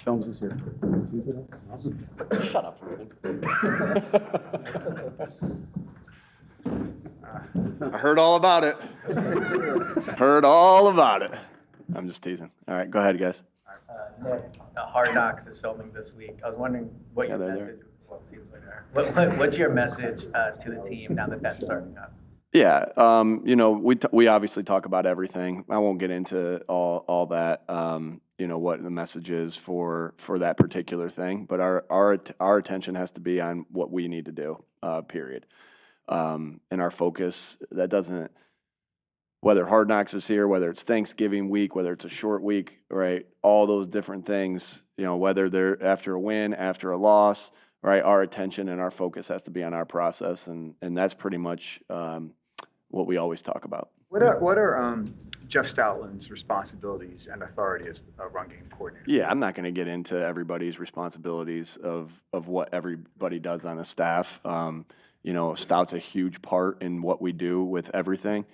Jones is here. Shut up, Ruben. I heard all about it. Heard all about it. I'm just teasing. All right, go ahead, guys. Nick, Hard Knocks is filming this week. I was wondering what your message. Well, it seems like what's your message to the team now that that's starting up? Yeah, we obviously talk about everything. I won't get into all that. What the message is for that particular thing, but our attention has to be on what we need to do. Period. And our focus that doesn't. Whether Hard Knocks is here, whether it's Thanksgiving week, whether it's a short week, right? All those different things, whether they're after a win, after a loss, right? Our attention and our focus has to be on our process, and that's pretty much what we always talk about. What are Jeff Stoutland's responsibilities and authority as a run game coordinator? Yeah, I'm not going to get into everybody's responsibilities of what everybody does on a staff. Stout's a huge part in what we do with everything.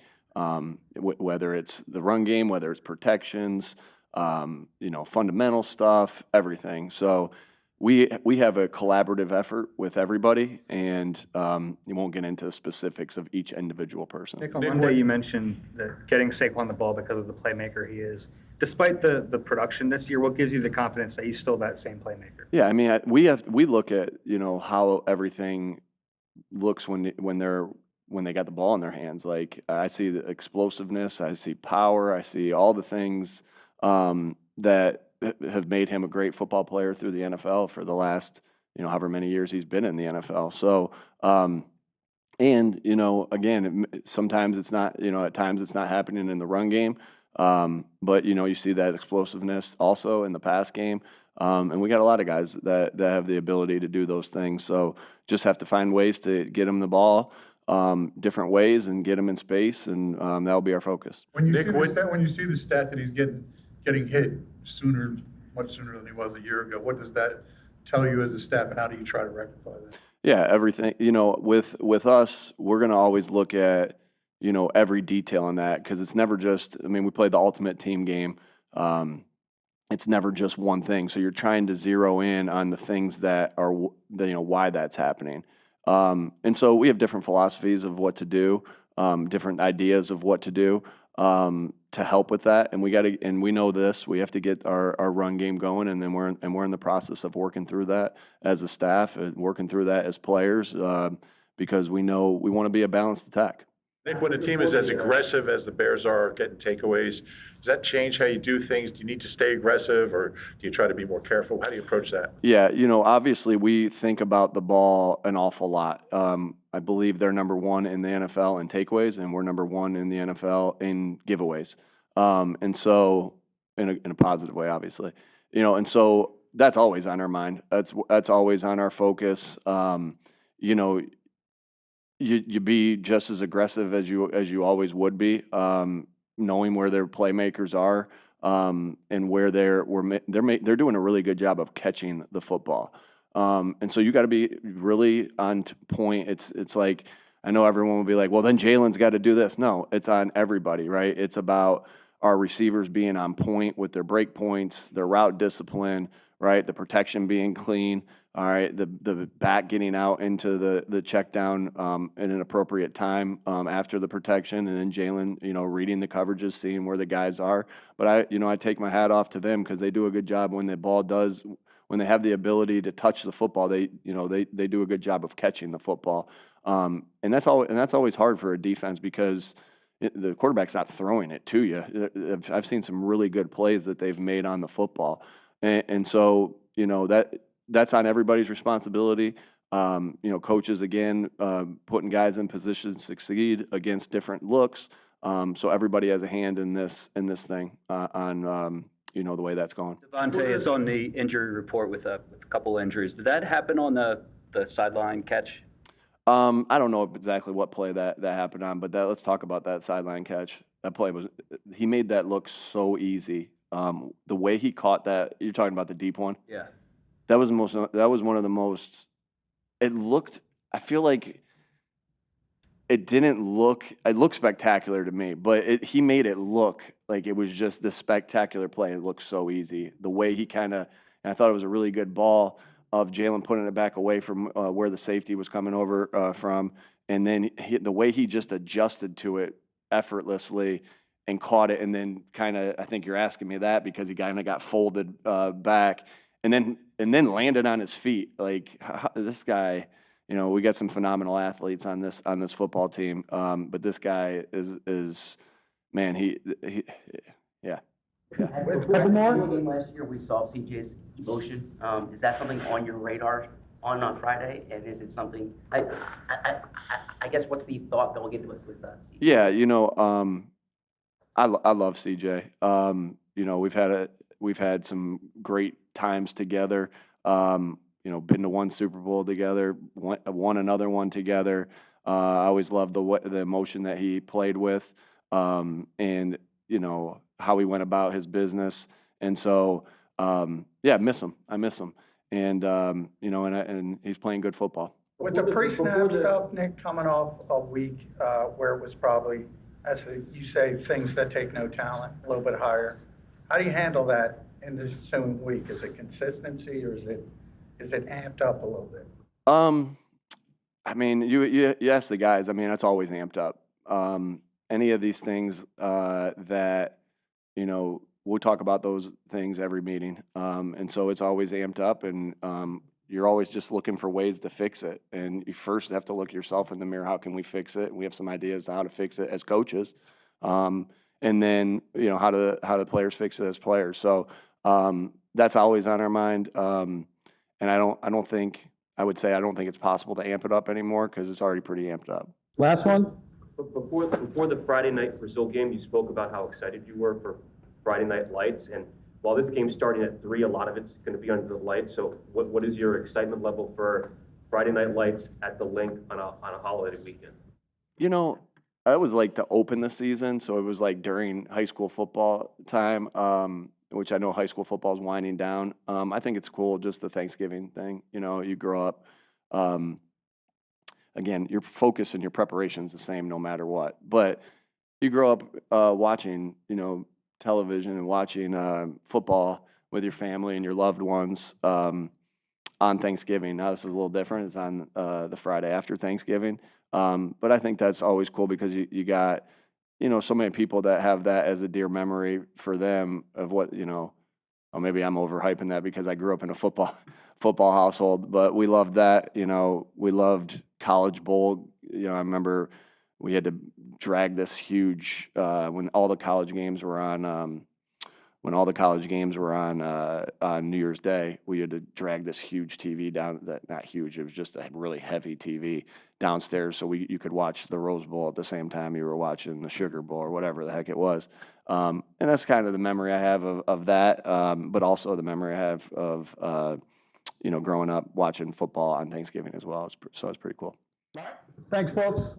Whether it's the run game, whether it's protections, fundamental stuff, everything. So we have a collaborative effort with everybody, and you won't get into the specifics of each individual person. Nick, on Monday you mentioned that getting Saquon the ball because of the playmaker he is. Despite the production this year, what gives you the confidence that he's still that same playmaker? Yeah, I mean, we look at how everything looks when they got the ball in their hands. Like, I see the explosiveness, I see power, I see all the things that have made him a great football player through the NFL for the last, however many years he's been in the NFL. So, again, sometimes it's not, at times it's not happening in the run game. But, you see that explosiveness also in the pass game. And we got a lot of guys that have the ability to do those things. So just have to find ways to get them the ball different ways and get him in space, and that'll be our focus. When you see the stat that he's getting hit much sooner than he was a year ago, what does that tell you as a staff, and how do you try to rectify that? Yeah, everything. With us, we're going to always look at every detail in that, because it's never just. I mean, we play the ultimate team game. It's never just one thing. So you're trying to zero in on the things that are why that's happening. And so we have different philosophies of what to do, different ideas of what to do to help with that. And we know this. We have to get our run game going, and then we're in the process of working through that as a staff, and working through that as players, because we know we want to be a balanced attack. Nick, when a team is as aggressive as the Bears are getting takeaways, does that change how you do things? Do you need to stay aggressive, or do you try to be more careful? How do you approach that? Yeah, obviously we think about the ball an awful lot. I believe they're number one in the NFL in takeaways, and we're number one in the NFL in giveaways. And so in a positive way, obviously. And so that's always on our mind. That's always on our focus. You be just as aggressive as you always would be, knowing where their playmakers are, and where they're doing a really good job of catching the football. And so you got to be really on point. It's like, I know everyone will be like, well, then Jalen's got to do this. No, it's on everybody, right? It's about our receivers being on point with their break points, their route discipline, right? The protection being clean. All right, the back getting out into the check down in an appropriate time after the protection, and then Jalen, reading the coverages, seeing where the guys are. But I take my hat off to them, because they do a good job when they have the ability to touch the football. They do a good job of catching the football, and that's always hard for a defense, because the quarterback's not throwing it to you. I've seen some really good plays that they've made on the football, and so that's on everybody's responsibility. Coaches, again, putting guys in position to succeed against different looks. So everybody has a hand in this thing on the way that's going. Devontae is on the injury report with a couple injuries. Did that happen on the sideline catch? I don't know exactly what play that happened on, but let's talk about that sideline catch. That play he made that look so easy. The way he caught that, you're talking about the deep one? Yeah. That was one of the most. It looked. I feel like it didn't look. It looked spectacular to me, but he made it look like it was just this spectacular play. It looked so easy. The way he kind of, And I thought it was a really good ball of Jalen putting it back away from where the safety was coming over from. And then the way he just adjusted to it effortlessly and caught it, and then kind of, I think you're asking me that because he kind of got folded back and then landed on his feet. Like this guy, you know, we got some phenomenal athletes on this football team, but this guy is man, yeah. Couple more. Last year, we saw CJ's emotion. Is that something on your radar on Friday? And is it something? I guess what's the thought going into it with CJ? Yeah, you know, I love CJ. You know, we've had some great times together. You know, been to one Super Bowl together, won another one together. I always loved the emotion that he played with, and you know how he went about his business. And so, yeah, I miss him, and you know, and he's playing good football. With the pre-snap stuff, Nick, coming off a week where it was probably, as you say, things that take no talent, a little bit higher. How do you handle that in the ensuing week? Is it consistency, or is it amped up a little bit? I mean, you ask the guys. I mean, it's always amped up. Any of these things that, you know, we'll talk about those things every meeting, and so it's always amped up, and you're always just looking for ways to fix it. And you first have to look yourself in the mirror. How can we fix it? And we have some ideas on how to fix it as coaches, and then you know how the players fix it as players. So that's always on our mind. And I don't think it's possible to amp it up anymore because it's already pretty amped up. Last one. Before the Friday night Brazil game, you spoke about how excited you were for Friday Night Lights, and while this game's starting at 3, a lot of it's going to be under the lights. So, what is your excitement level for Friday Night Lights at the Link on a holiday weekend? You know, I was like to open the season, so it was like during high school football time, which I know high school football is winding down. I think it's cool, just the Thanksgiving thing. You know, you grow up. Again, your focus and your preparation is the same no matter what. But you grow up watching, you know, television and watching football with your family and your loved ones on Thanksgiving. Now this is a little different. It's on the Friday after Thanksgiving. But I think that's always cool because you got, you know, so many people that have that as a dear memory for them of what, you know, or maybe I'm overhyping that because I grew up in a football household, but we loved that. You know, we loved College Bowl. You know, I remember we had to drag this huge when all the college games were on. When all the college games were on New Year's Day, we had to drag this huge TV down. Not huge; it was just a really heavy TV downstairs, so you could watch the Rose Bowl at the same time you were watching the Sugar Bowl or whatever the heck it was. And that's kind of the memory I have of that, but also the memory I have of you know, growing up watching football on Thanksgiving as well. So it's pretty cool. Thanks, folks.